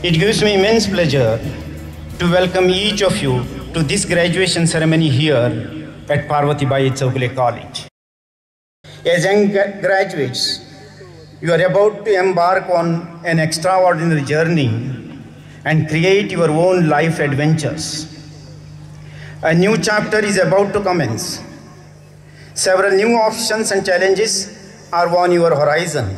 It gives me immense pleasure to welcome each of you to this graduation ceremony here at Parvatibai Chowgule College. As young graduates, you are about to embark on an extraordinary journey and create your own life adventures. A new chapter is about to commence. Several new options and challenges are on your horizon.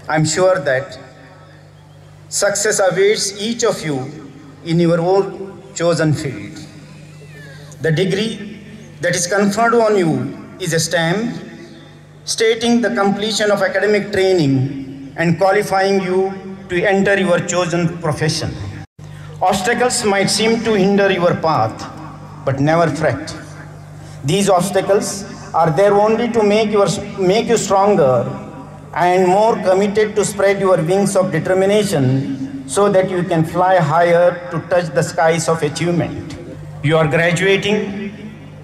I'm sure that success awaits each of you in your own chosen field. The degree that is conferred on you is a stamp stating the completion of academic training and qualifying you to enter your chosen profession. Obstacles might seem to hinder your path, but never fret. These obstacles are there only to make you stronger and more committed to spread your wings of determination so that you can fly higher to touch the skies of achievement. You are graduating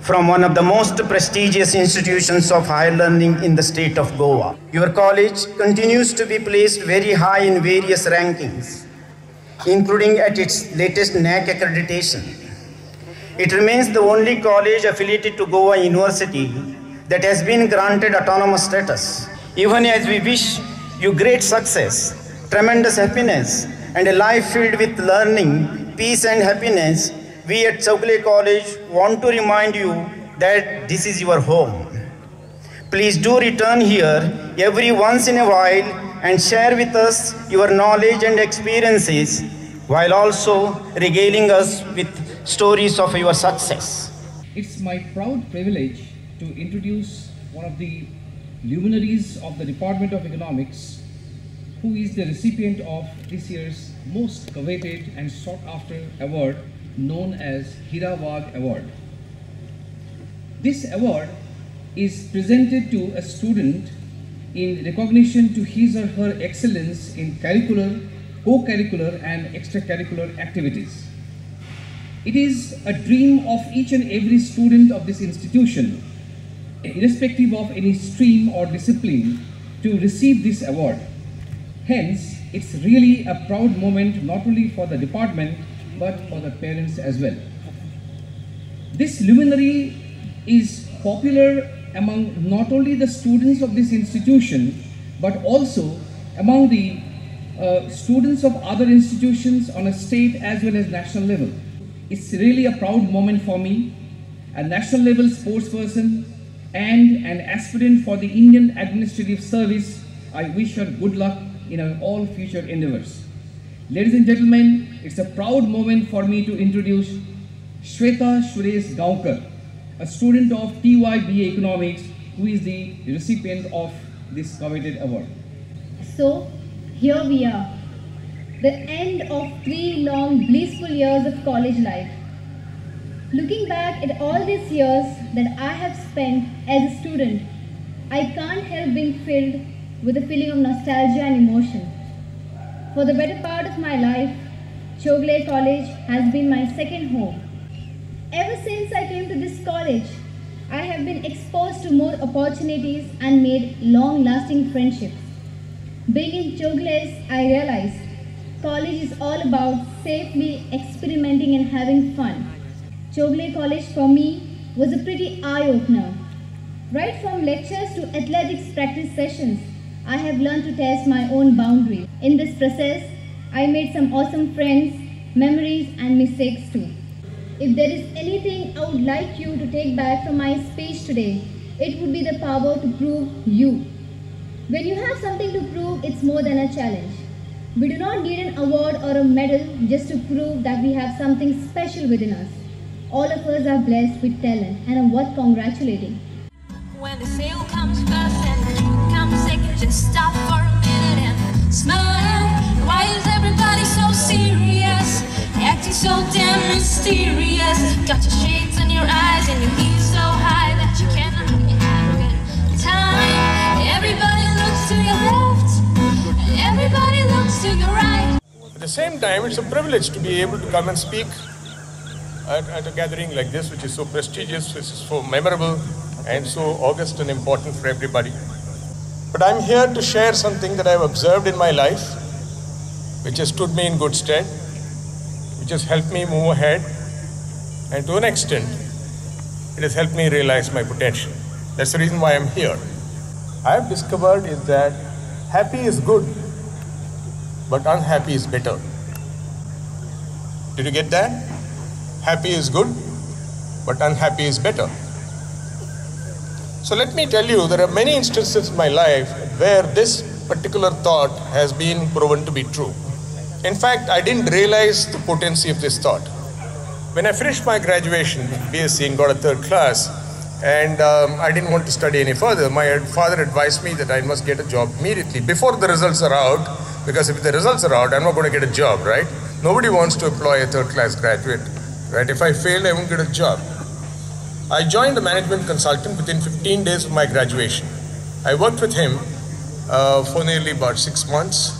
from one of the most prestigious institutions of higher learning in the state of Goa. Your college continues to be placed very high in various rankings, including at its latest NAC accreditation. It remains the only college affiliated to Goa University that has been granted autonomous status. Even as we wish you great success, tremendous happiness, and a life filled with learning, peace and happiness, we at Chowgule College want to remind you that this is your home. Please do return here every once in a while and share with us your knowledge and experiences while also regaling us with stories of your success. It's my proud privilege to introduce one of the luminaries of the Department of Economics, who is the recipient of this year's most coveted and sought after award known as Hira Wagh Award. This award is presented to a student in recognition to his or her excellence in curricular, co-curricular and extracurricular activities. It is a dream of each and every student of this institution, irrespective of any stream or discipline, to receive this award. Hence, it's really a proud moment not only for the department but for the parents as well. This luminary is popular among not only the students of this institution but also among the students of other institutions on a state as well as national level. It's really a proud moment for me, a national level sports person and an aspirant for the Indian Administrative Service. I wish her good luck in her all future endeavors. Ladies and gentlemen, it's a proud moment for me to introduce Shweta Suresh Gaonkar, a student of TYBA Economics, who is the recipient of this coveted award. So, here we are, the end of 3 long blissful years of college life. Looking back at all these years that I have spent as a student, I can't help being filled with a feeling of nostalgia and emotion. For the better part of my life, Chowgule College has been my second home. Ever since I came to this college, I have been exposed to more opportunities and made long-lasting friendships. Being in Chowgules, I realized college is all about safely experimenting and having fun. Chowgule College for me was a pretty eye-opener. Right from lectures to athletics practice sessions, I have learned to test my own boundaries. In this process, I made some awesome friends, memories and mistakes too. If there is anything I would like you to take back from my speech today, it would be the power to prove you. When you have something to prove, it's more than a challenge. We do not need an award or a medal just to prove that we have something special within us. All of us are blessed with talent and are worth congratulating. When the sale comes first and the truth comes second, just stop for a minute and smile. Why is everybody so serious? Acting so damn mysterious. Got your shades in your eyes and your heels so high that you cannot have a good time. Everybody looks to your left, everybody looks to your right. At the same time, it's a privilege to be able to come and speak at a gathering like this, which is so prestigious, which is so memorable and so august and important for everybody. But I'm here to share something that I've observed in my life which has stood me in good stead, which has helped me move ahead, and to an extent, it has helped me realize my potential. That's the reason why I'm here. I have discovered is that happy is good, but unhappy is better. Did you get that? Happy is good, but unhappy is better. So let me tell you, there are many instances in my life where this particular thought has been proven to be true. In fact, I didn't realize the potency of this thought. When I finished my graduation with BSc and got a third class, and I didn't want to study any further, my father advised me that I must get a job immediately before the results are out, because if the results are out, I'm not going to get a job, right? Nobody wants to employ a third class graduate, right? If I fail, I won't get a job. I joined a management consultant within 15 days of my graduation. I worked with him for nearly about 6 months,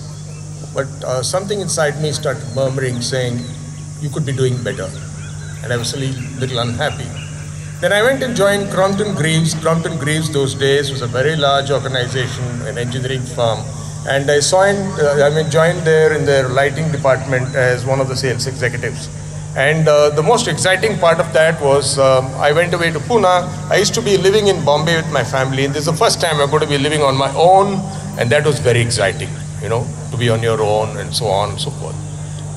but something inside me started murmuring, saying, you could be doing better. And I was a little unhappy. Then I went and joined Crompton Greaves. Crompton Greaves those days was a very large organization, an engineering firm. And I joined there in their lighting department as one of the sales executives. And the most exciting part of that was I went away to Pune. I used to be living in Bombay with my family, and this is the first time I'm going to be living on my own, and that was very exciting, to be on your own and so on and so forth.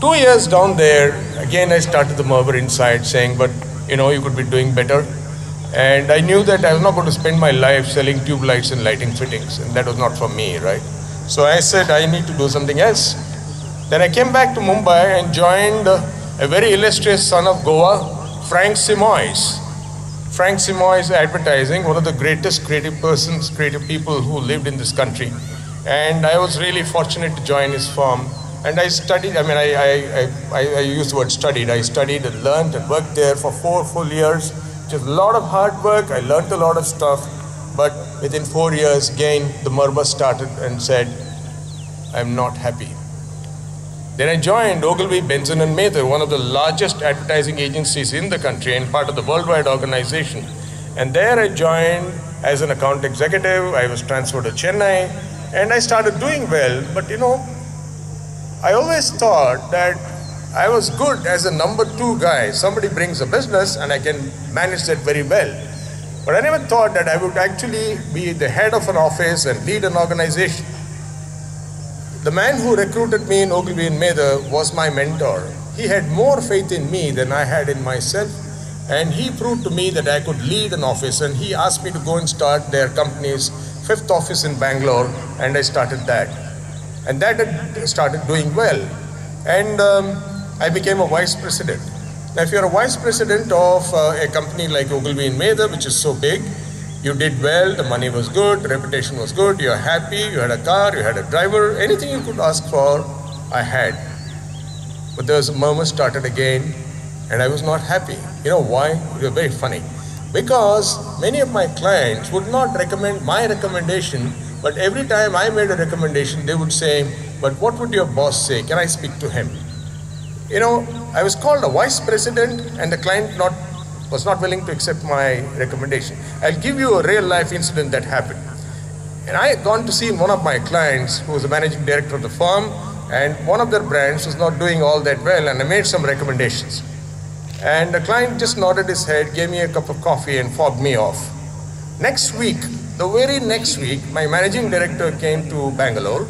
2 years down there, again I started the murmur inside saying, but you could be doing better. And I knew that I was not going to spend my life selling tube lights and lighting fittings, and that was not for me, right? So I said, I need to do something else. Then I came back to Mumbai and joined a very illustrious son of Goa, Frank Simoes. Frank Simoes Advertising, one of the greatest creative people who lived in this country. And I was really fortunate to join his firm. And I studied, I use the word studied. I studied and learned and worked there for 4 full years. It was a lot of hard work. I learned a lot of stuff. But within 4 years, again, the murmur started and said, I'm not happy. Then I joined Ogilvy, Benson and Mather, one of the largest advertising agencies in the country and part of the worldwide organization. And there I joined as an account executive. I was transferred to Chennai and I started doing well. But I always thought that I was good as a number 2 guy. Somebody brings a business and I can manage that very well. But I never thought that I would actually be the head of an office and lead an organization. The man who recruited me in Ogilvy and Mather was my mentor. He had more faith in me than I had in myself, and he proved to me that I could lead an office, and he asked me to go and start their company's 5th office in Bangalore, and I started that. And that had started doing well. And I became a vice president. Now, if you're a vice president of a company like Ogilvy and Mather, which is so big, you did well, the money was good, the reputation was good, you're happy, you had a car, you had a driver, anything you could ask for, I had. But there was a murmur started again, and I was not happy. You know why? It was very funny. Because many of my clients would not recommend my recommendation, but every time I made a recommendation, they would say, but what would your boss say? Can I speak to him? I was called a vice president, and the client was not willing to accept my recommendation. I'll give you a real life incident that happened. And I had gone to see one of my clients who was the managing director of the firm, and one of their brands was not doing all that well, and I made some recommendations. And the client just nodded his head, gave me a cup of coffee and fobbed me off. Next week, the very next week, my managing director came to Bangalore,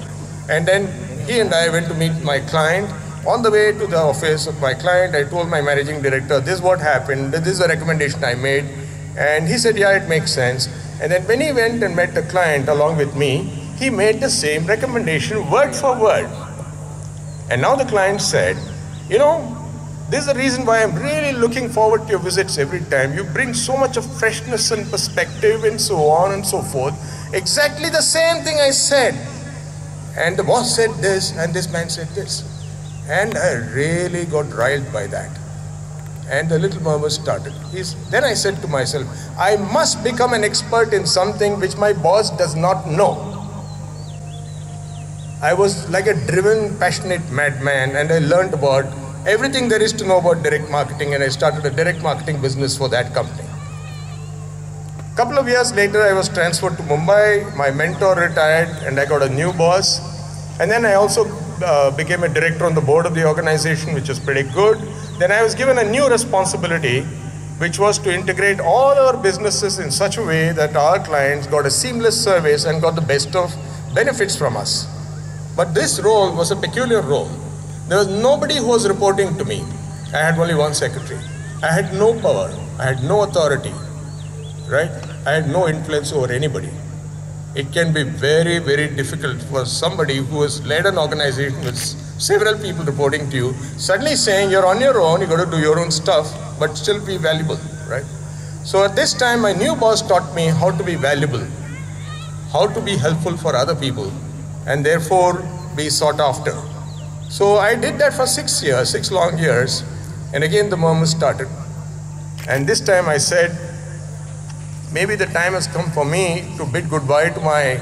and then he and I went to meet my client. On the way to the office of my client, I told my managing director, this is what happened, this is a recommendation I made. And he said, yeah, it makes sense. And then when he went and met the client along with me, he made the same recommendation word for word. And now the client said, this is the reason why I'm really looking forward to your visits every time. You bring so much of freshness and perspective and so on and so forth. Exactly the same thing I said. And the boss said this and this man said this. And I really got riled by that. And the little murmur started. Then I said to myself, I must become an expert in something which my boss does not know. I was like a driven, passionate madman, and I learned about everything there is to know about direct marketing, and I started a direct marketing business for that company. A couple of years later, I was transferred to Mumbai. My mentor retired, and I got a new boss. And then I also became a director on the board of the organization, which was pretty good. Then I was given a new responsibility, which was to integrate all our businesses in such a way that our clients got a seamless service and got the best of benefits from us. But this role was a peculiar role. There was nobody who was reporting to me. I had only one secretary. I had no power. I had no authority, right? I had no influence over anybody. It can be very, very difficult for somebody who has led an organization with several people reporting to you, suddenly saying you're on your own, you got to do your own stuff, but still be valuable, right? So at this time, my new boss taught me how to be valuable, how to be helpful for other people, and therefore be sought after. So I did that for 6 years, 6 long years, and again the murmurs started. And this time I said, maybe the time has come for me to bid goodbye to my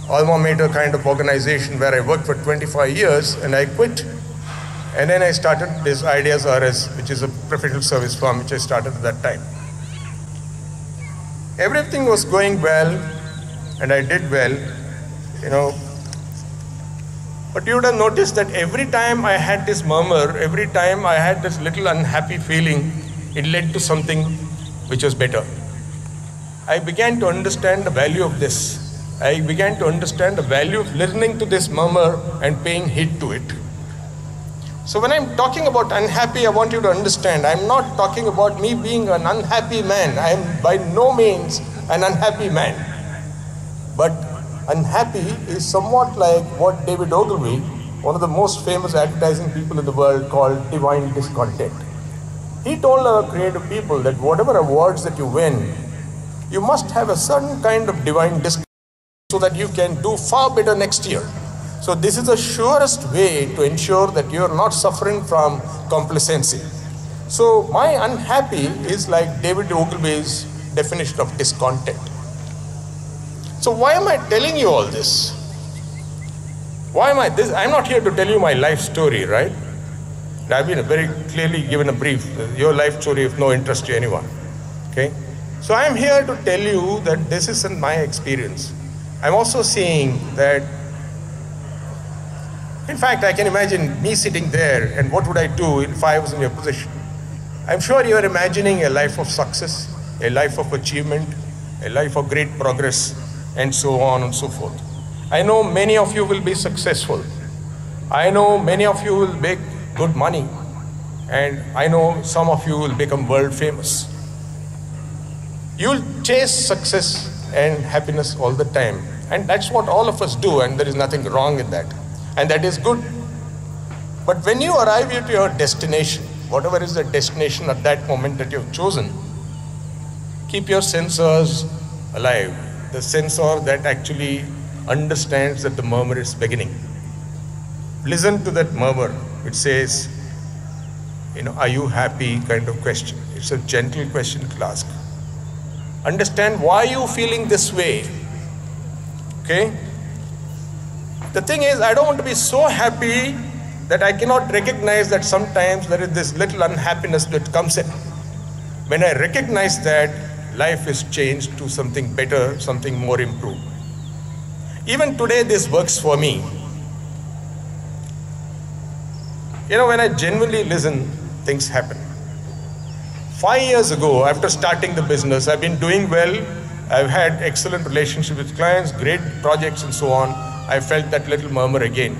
alma mater kind of organization where I worked for 25 years, and I quit. And then I started this Ideas RS, which is a professional service firm, which I started at that time. Everything was going well, and I did well, you know. But you would have noticed that every time I had this murmur, every time I had this little unhappy feeling, it led to something which was better. I began to understand the value of this. I began to understand the value of listening to this murmur and paying heed to it. So when I'm talking about unhappy, I want you to understand, I'm not talking about me being an unhappy man. I am by no means an unhappy man. But unhappy is somewhat like what David Ogilvy, one of the most famous advertising people in the world, called divine discontent. He told our creative people that whatever awards that you win, you must have a certain kind of divine discontent so that you can do far better next year. So this is the surest way to ensure that you are not suffering from complacency. So my unhappy is like David Ogilvy's definition of discontent. So why am I telling you all this? Why am I this? I'm not here to tell you my life story, right? I've been very clearly given a brief. Your life story of no interest to anyone. Okay? So I'm here to tell you that this isn't my experience. I'm also saying that, in fact, I can imagine me sitting there and what would I do if I was in your position? I'm sure you're imagining a life of success, a life of achievement, a life of great progress, and so on and so forth. I know many of you will be successful. I know many of you will make good money, and I know some of you will become world famous. You'll chase success and happiness all the time, and that's what all of us do, and there is nothing wrong with that, and that is good. But when you arrive at your destination, whatever is the destination at that moment that you've chosen, keep your sensors alive, the sensor that actually understands that the murmur is beginning. Listen to that murmur. It says, you know, are you happy kind of question. It's a gentle question to ask. Understand why you feeling this way. Okay? The thing is, I don't want to be so happy that I cannot recognize that sometimes there is this little unhappiness that comes in. When I recognize that, life is changed to something better, something more improved. Even today, this works for me. You know, when I genuinely listen, things happen. 5 years ago, after starting the business, I've been doing well. I've had excellent relationship with clients, great projects and so on. I felt that little murmur again.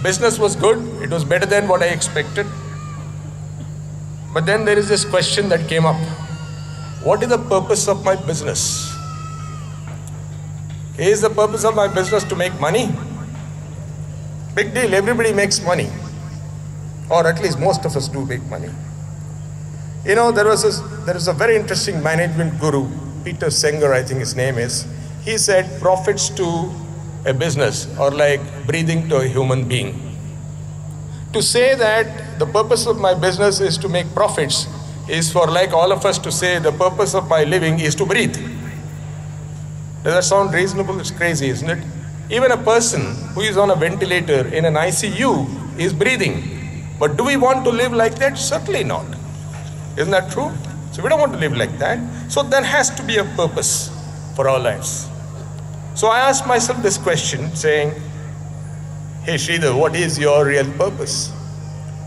Business was good. It was better than what I expected. But then there is this question that came up. What is the purpose of my business? Is the purpose of my business to make money? Big deal, everybody makes money. Or at least most of us do make money. You know, there is a very interesting management guru, Peter Singer, I think his name is. He said profits to a business are like breathing to a human being. To say that the purpose of my business is to make profits is for like all of us to say the purpose of my living is to breathe. Does that sound reasonable? It's crazy, isn't it? Even a person who is on a ventilator in an ICU is breathing. But do we want to live like that? Certainly not. Isn't that true? So we don't want to live like that. So there has to be a purpose for our lives. So I asked myself this question saying, "Hey Sridhar, what is your real purpose?"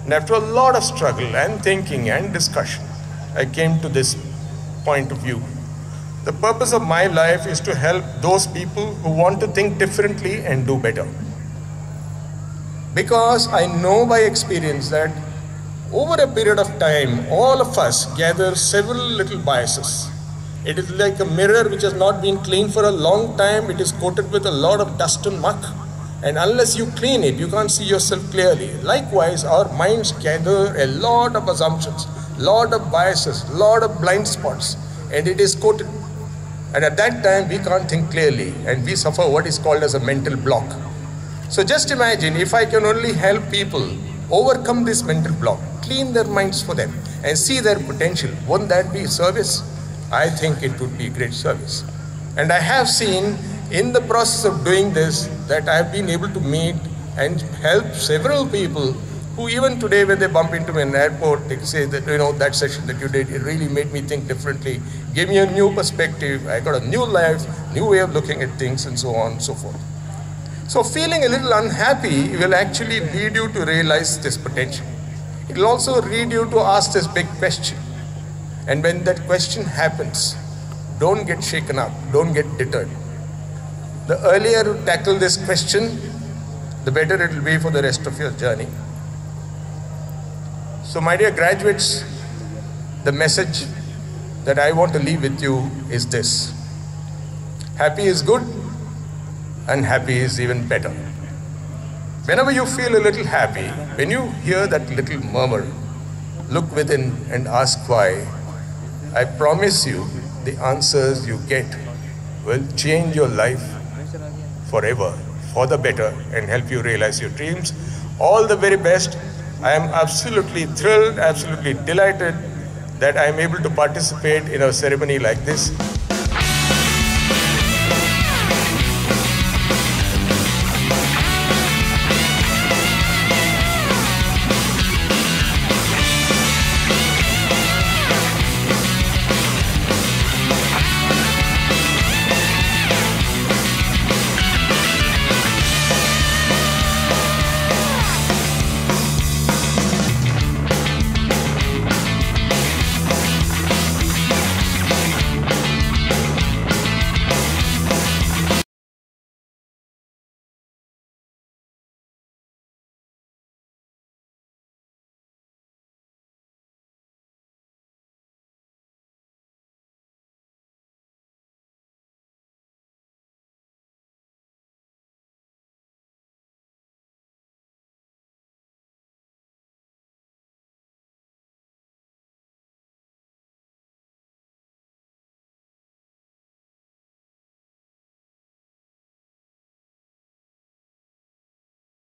And after a lot of struggle and thinking and discussion, I came to this point of view. The purpose of my life is to help those people who want to think differently and do better. Because I know by experience that over a period of time, all of us gather several little biases. It is like a mirror which has not been cleaned for a long time. It is coated with a lot of dust and muck. And unless you clean it, you can't see yourself clearly. Likewise, our minds gather a lot of assumptions, lot of biases, lot of blind spots, and it is coated. And at that time, we can't think clearly, and we suffer what is called as a mental block. So just imagine if I can only help people overcome this mental block, clean their minds for them, and see their potential. Won't that be service? I think it would be great service. And I have seen in the process of doing this that I have been able to meet and help several people who even today when they bump into me in an airport, they say that, that session that you did, it really made me think differently, gave me a new perspective, I got a new life, new way of looking at things, and so on and so forth. So feeling a little unhappy will actually lead you to realize this potential. It will also lead you to ask this big question. And when that question happens, don't get shaken up, don't get deterred. The earlier you tackle this question, the better it will be for the rest of your journey. So my dear graduates, the message that I want to leave with you is this. Happy is good, and happy is even better. Whenever you feel a little happy, when you hear that little murmur, look within and ask why. I promise you, the answers you get will change your life forever, for the better, and help you realize your dreams. All the very best. I am absolutely thrilled, absolutely delighted that I am able to participate in a ceremony like this.